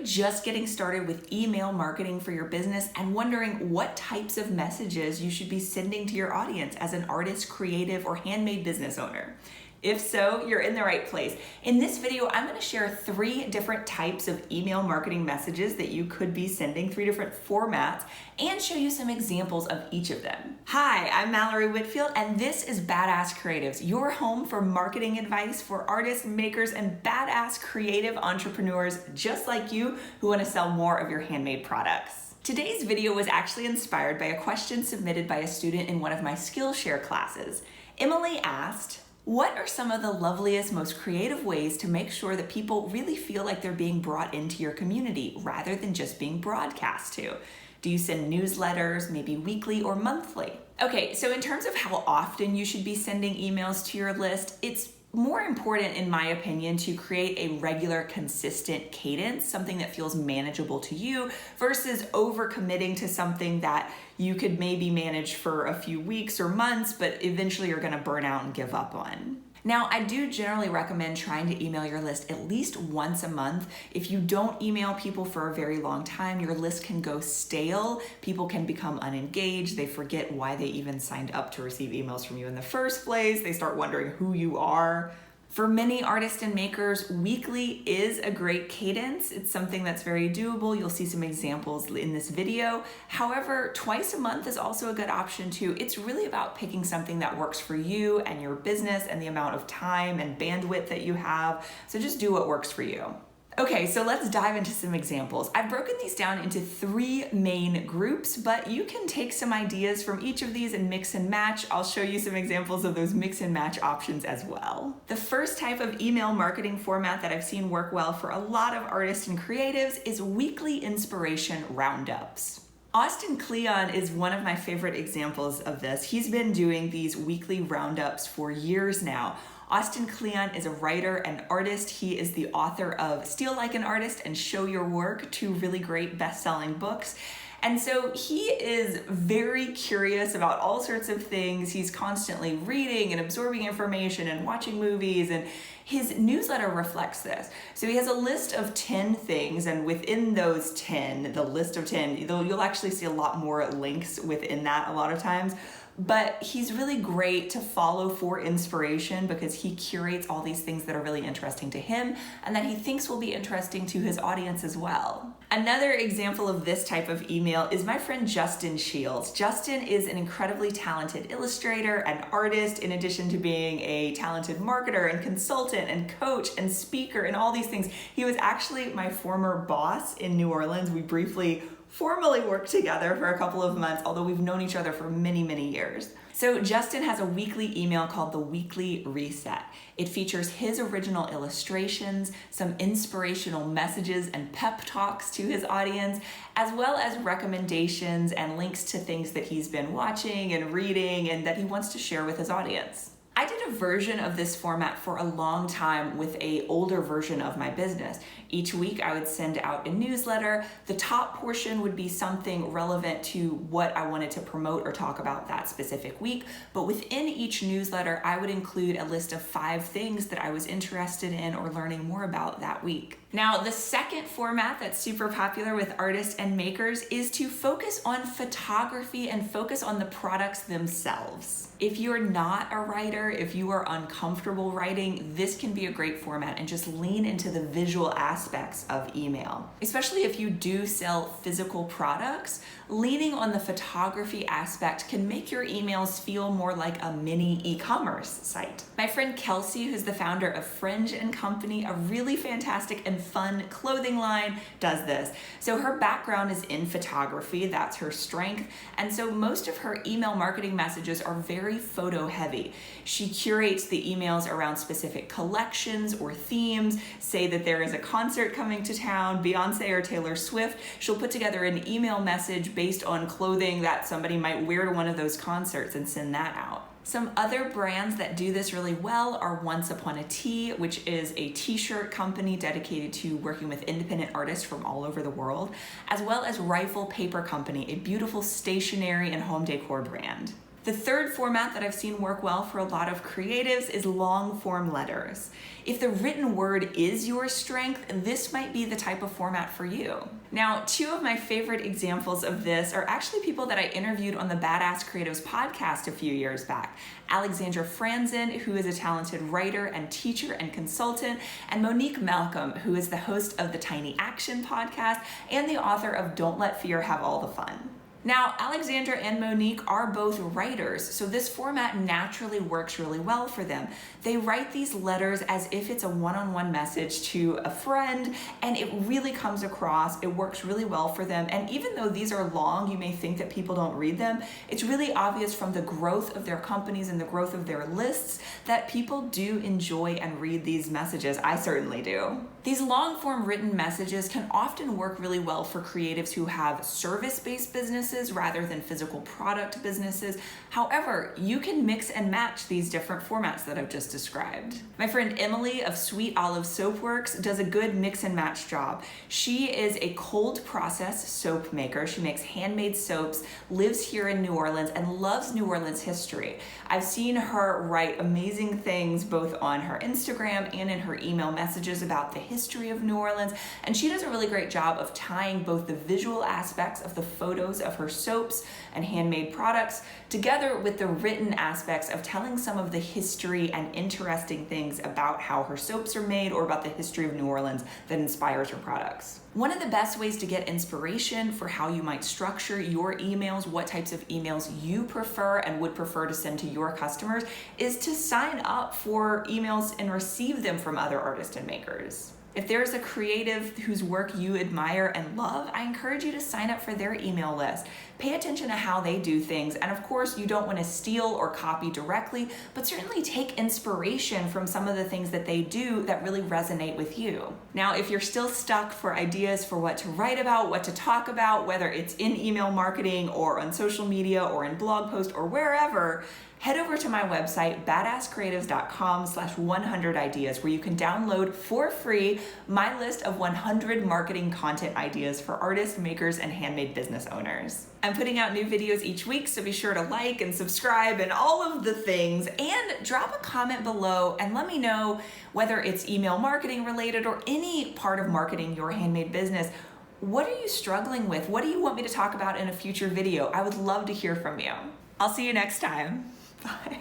just getting started with email marketing for your business and wondering what types of messages you should be sending to your audience as an artist, creative, or handmade business owner? If so, you're in the right place. In this video, I'm going to share 3 different types of email marketing messages that you could be sending, 3 different formats, and show you some examples of each of them. Hi, I'm Mallory Whitfield, and this is Badass Creatives, your home for marketing advice for artists, makers, and badass creative entrepreneurs just like you who want to sell more of your handmade products. Today's video was actually inspired by a question submitted by a student in one of my Skillshare classes. Emily asked, what are some of the loveliest, most creative ways to make sure that people really feel like they're being brought into your community rather than just being broadcast to? Do you send newsletters, maybe weekly or monthly? Okay, so in terms of how often you should be sending emails to your list, it's more important, in my opinion, to create a regular, consistent cadence, something that feels manageable to you versus overcommitting to something that you could maybe manage for a few weeks or months, but eventually you're gonna burn out and give up on. Now, I do generally recommend trying to email your list at least once a month. If you don't email people for a very long time, your list can go stale. People can become unengaged. They forget why they even signed up to receive emails from you in the first place. They start wondering who you are. For many artists and makers, weekly is a great cadence. It's something that's very doable. You'll see some examples in this video. However, twice a month is also a good option too. It's really about picking something that works for you and your business and the amount of time and bandwidth that you have. So just do what works for you. Okay, so let's dive into some examples. I've broken these down into 3 main groups, but you can take some ideas from each of these and mix and match. I'll show you some examples of those mix and match options as well. The first type of email marketing format that I've seen work well for a lot of artists and creatives is weekly inspiration roundups. Austin Kleon is one of my favorite examples of this. He's been doing these weekly roundups for years now. Austin Kleon is a writer and artist. He is the author of Steal Like an Artist and Show Your Work, 2 really great best-selling books. And so he is very curious about all sorts of things. He's constantly reading and absorbing information and watching movies, and his newsletter reflects this. So he has a list of 10 things, and within those 10, the list of 10, you'll actually see a lot more links within that a lot of times. But he's really great to follow for inspiration because he curates all these things that are really interesting to him and that he thinks will be interesting to his audience as well. Another example of this type of email is my friend Justin Shields. Justin is an incredibly talented illustrator and artist, in addition to being a talented marketer and consultant and coach and speaker and all these things. He was actually my former boss in New Orleans. We briefly formally worked together for a couple of months, although we've known each other for many, many years. So Justin has a weekly email called the Weekly Reset. It features his original illustrations, some inspirational messages and pep talks to his audience, as well as recommendations and links to things that he's been watching and reading and that he wants to share with his audience. I did a version of this format for a long time with an older version of my business. Each week I would send out a newsletter. The top portion would be something relevant to what I wanted to promote or talk about that specific week. But within each newsletter, I would include a list of 5 things that I was interested in or learning more about that week. Now, the second format that's super popular with artists and makers is to focus on photography and focus on the products themselves. If you're not a writer, if you are uncomfortable writing, this can be a great format, and just lean into the visual aspects of email. Especially if you do sell physical products, leaning on the photography aspect can make your emails feel more like a mini e-commerce site. My friend Kelsey, who's the founder of Fringe & Company, a really fantastic and fun clothing line, does this. So her background is in photography, that's her strength, and so most of her email marketing messages are very photo heavy. She curates the emails around specific collections or themes. Say that there is a concert coming to town, Beyonce or Taylor Swift, she'll put together an email message based on clothing that somebody might wear to one of those concerts and send that out. Some other brands that do this really well are Once Upon a Tee, which is a t-shirt company dedicated to working with independent artists from all over the world, as well as Rifle Paper Company, a beautiful stationery and home decor brand. The third format that I've seen work well for a lot of creatives is long form letters. If the written word is your strength, this might be the type of format for you. Now, two of my favorite examples of this are actually people that I interviewed on the Badass Creatives podcast a few years back. Alexandra Franzen, who is a talented writer and teacher and consultant, and Monique Malcolm, who is the host of the Tiny Action podcast and the author of Don't Let Fear Have All the Fun. Now, Alexandra and Monique are both writers, so this format naturally works really well for them. They write these letters as if it's a one-on-one message to a friend, and it really comes across. It works really well for them, and even though these are long, you may think that people don't read them, it's really obvious from the growth of their companies and the growth of their lists that people do enjoy and read these messages. I certainly do. These long-form written messages can often work really well for creatives who have service-based businesses rather than physical product businesses. However, you can mix and match these different formats that I've just described. My friend Emily of Sweet Olive Soapworks does a good mix and match job. She is a cold process soap maker. She makes handmade soaps, lives here in New Orleans, and loves New Orleans history. I've seen her write amazing things both on her Instagram and in her email messages about the history of New Orleans, and she does a really great job of tying both the visual aspects of the photos of her soaps and handmade products together with the written aspects of telling some of the history and interesting things about how her soaps are made or about the history of New Orleans that inspires her products. One of the best ways to get inspiration for how you might structure your emails, what types of emails you prefer and would prefer to send to your customers, is to sign up for emails and receive them from other artists and makers. If there's a creative whose work you admire and love, I encourage you to sign up for their email list. Pay attention to how they do things, and of course, you don't want to steal or copy directly, but certainly take inspiration from some of the things that they do that really resonate with you. Now, if you're still stuck for ideas for what to write about, what to talk about, whether it's in email marketing or on social media or in blog posts or wherever, head over to my website, badasscreatives.com/100ideas, where you can download for free my list of 100 marketing content ideas for artists, makers, and handmade business owners. I'm putting out new videos each week, so be sure to like and subscribe and all of the things, and drop a comment below and let me know whether it's email marketing related or any part of marketing your handmade business. What are you struggling with? What do you want me to talk about in a future video? I would love to hear from you. I'll see you next time. Bye.